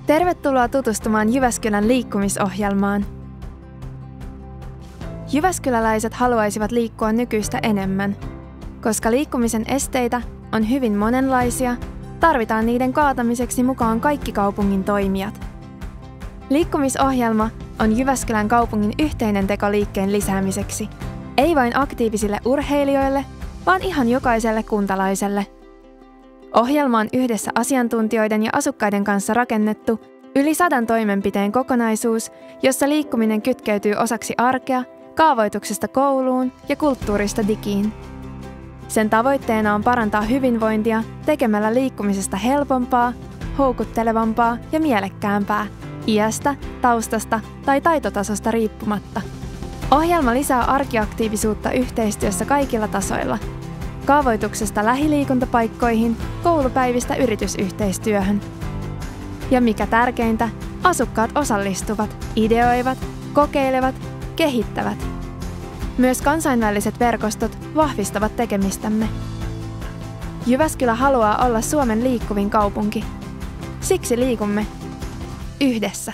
Tervetuloa tutustumaan Jyväskylän liikkumisohjelmaan. Jyväskyläläiset haluaisivat liikkua nykyistä enemmän. Koska liikkumisen esteitä on hyvin monenlaisia, tarvitaan niiden kaatamiseksi mukaan kaikki kaupungin toimijat. Liikkumisohjelma on Jyväskylän kaupungin yhteinen teko liikkeen lisäämiseksi. Ei vain aktiivisille urheilijoille, vaan ihan jokaiselle kuntalaiselle. Ohjelma on yhdessä asiantuntijoiden ja asukkaiden kanssa rakennettu yli 100 toimenpiteen kokonaisuus, jossa liikkuminen kytkeytyy osaksi arkea, kaavoituksesta kouluun ja kulttuurista digiin. Sen tavoitteena on parantaa hyvinvointia tekemällä liikkumisesta helpompaa, houkuttelevampaa ja mielekkäämpää, iästä, taustasta tai taitotasosta riippumatta. Ohjelma lisää arkiaktiivisuutta yhteistyössä kaikilla tasoilla. Kaavoituksesta lähiliikuntapaikkoihin, koulupäivistä yritysyhteistyöhön. Ja mikä tärkeintä, asukkaat osallistuvat, ideoivat, kokeilevat, kehittävät. Myös kansainväliset verkostot vahvistavat tekemistämme. Jyväskylä haluaa olla Suomen liikkuvin kaupunki. Siksi liikumme yhdessä.